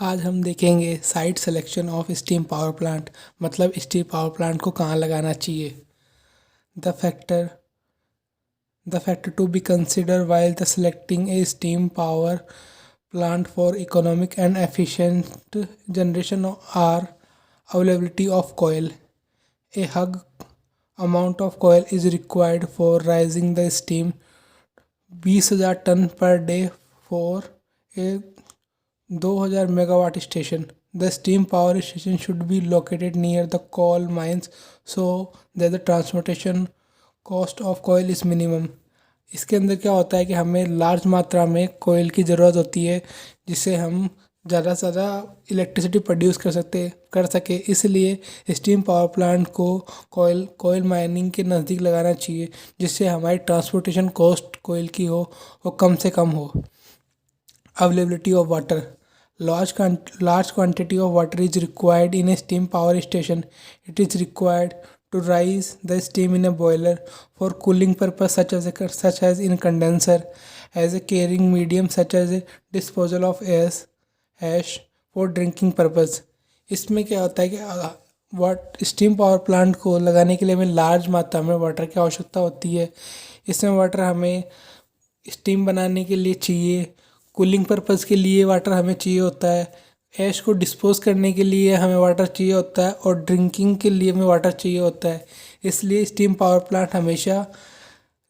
आज हम देखेंगे site selection of steam power plant मतलब स्टीम पावर प्लांट को कहाँ लगाना चाहिए। The factor the factor to be consider while the selecting a steam power plant for economic and efficient generation are availability of coal. A hug amount of coal is required for raising the steam 20,000 ton per day for a 2000 megawatt station. The steam power station should be located near the coal mines so that the transportation cost of coal is minimum. इसके अंदर क्या होता है कि हमें large मात्रा में कोयल की ज़रूरत होती है जिससे हम ज़्यादा से ज़्यादा इलेक्ट्रिसिटी प्रोड्यूस कर सके, इसलिए स्टीम पावर प्लांट को कोयल माइनिंग के नज़दीक लगाना चाहिए जिससे हमारी ट्रांसपोर्टेशन कॉस्ट कोयल की हो वो कम से कम हो. Availability of water. Large quantity of water is required in a steam power station. It is required to raise the steam in a boiler for cooling purpose such as in condenser, as a carrying medium such as a disposal of ash for drinking purpose. इसमें क्या होता है कि steam power plant को लगाने के लिए हमें लार्ज मात्रा में वाटर की आवश्यकता होती है. इसमें वाटर हमें स्टीम बनाने के लिए चाहिए, कूलिंग पर्पज़ के लिए वाटर हमें चाहिए होता है, ऐश को डिस्पोज करने के लिए हमें वाटर चाहिए होता है और ड्रिंकिंग के लिए हमें वाटर चाहिए होता है. इसलिए स्टीम पावर प्लांट हमेशा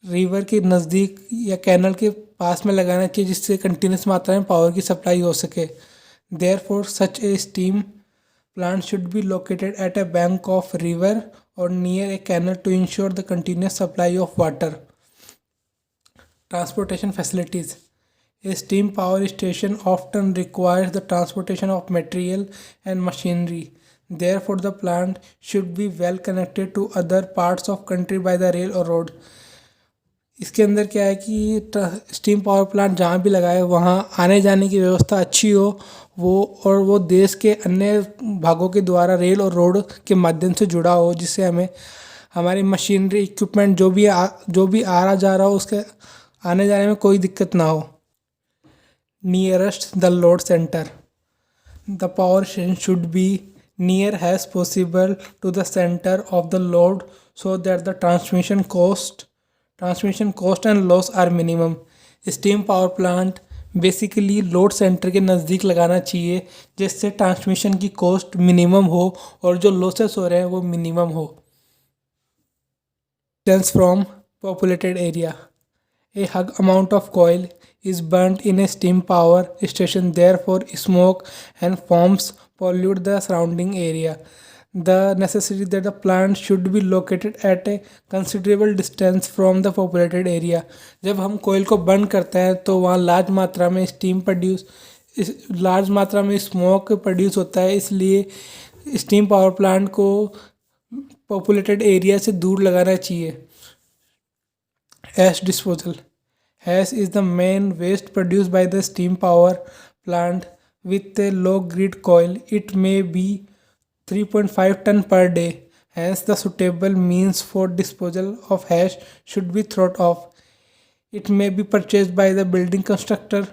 रिवर के नज़दीक या कैनल के पास में लगाना चाहिए जिससे कंटिन्यूस मात्रा में पावर की सप्लाई हो सके. Therefore such a steam plant should be located at a bank of river और near a canal to ensure the continuous supply of water. Transportation facilities. A steam power station often requires the transportation of material and machinery. Therefore, the plant should be well connected to other parts of country by the rail or road. इसके अंदर क्या है कि steam power plant जहाँ भी लगाए वहाँ आने जाने की व्यवस्था अच्छी हो वो देश के अन्य भागों के द्वारा रेल और रोड के माध्यम से जुड़ा हो जिससे हमें हमारी मशीनरी इक्विपमेंट जो भी आ रहा जा रहा हो उसके आने जाने में कोई दिक्कत ना हो. Nearest the load center. The power station should be near as possible to the center of the load so that the transmission cost and loss are minimum. Steam power plant basically load centre के नज़दीक लगाना चाहिए जिससे transmission की cost minimum हो और जो losses हो रहे हैं वो मिनिमम हो. Distance from populated area. A high amount of coal is burnt in a steam power station, therefore smoke and fumes pollute the surrounding area. The necessity that the plant should be located at a considerable distance from the populated area. जब हम कोयल को burn करते हैं तो वहाँ large मात्रा में smoke produce होता है, इसलिए स्टीम पावर प्लांट को पॉपुलेटेड एरिया से दूर लगाना चाहिए. Ash disposal. Ash is the main waste produced by the steam power plant with a low grid coil. It may be 3.5 ton per day. Hence, the suitable means for disposal of ash should be thought of. It may be purchased by the building constructor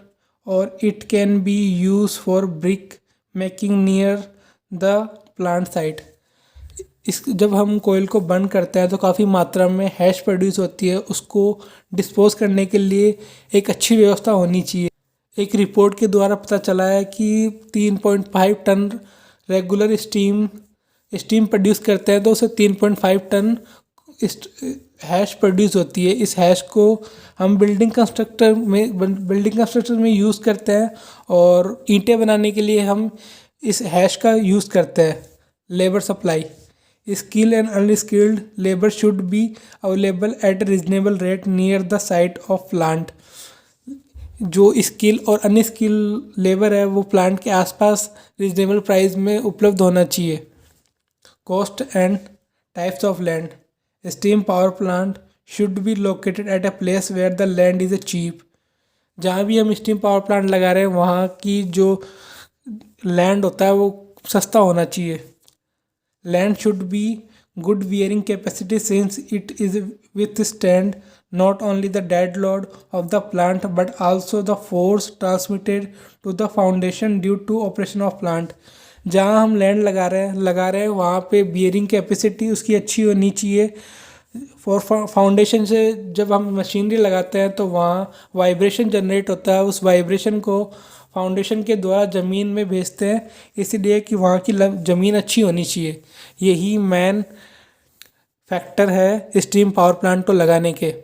or it can be used for brick making near the plant site. जब हम कोयल को burn करते हैं तो काफ़ी मात्रा में hash produce होती है, उसको डिस्पोज करने के लिए एक अच्छी व्यवस्था होनी चाहिए. एक रिपोर्ट के द्वारा पता चला है कि 3.5 टन रेगुलर स्टीम प्रोड्यूस करते हैं तो उसे 3.5 टन हैश प्रोड्यूस होती है. इस हैश को हम बिल्डिंग कंस्ट्रक्टर में यूज़ करते हैं और ईंटें बनाने के लिए हम इस हैश का यूज़ करते हैं. Labour supply. Skilled and unskilled labor should be available at a reasonable rate near the site of plant. जो स्किल और अनस्किल लेबर है वो प्लांट के आसपास रीजनेबल प्राइस में उपलब्ध होना चाहिए. Cost and types of land. Steam power plant should be located at a place where the land is cheap. जहाँ भी हम स्टीम पावर प्लांट लगा रहे हैं वहाँ की जो लैंड होता है वो सस्ता होना चाहिए. Land should be good bearing capacity since it is withstand not only the dead load of the plant but also the force transmitted to the foundation due to operation of plant। जहाँ हम land लगा रहे हैं वहाँ पे bearing capacity उसकी अच्छी होनी चाहिए। फॉर फाउंडेशन से जब हम मशीनरी लगाते हैं तो वहाँ वाइब्रेशन जनरेट होता है, उस वाइब्रेशन को फाउंडेशन के द्वारा ज़मीन में भेजते हैं, इसलिए कि वहाँ की ज़मीन अच्छी होनी चाहिए। यही मेन फैक्टर है स्टीम पावर प्लांट को लगाने के।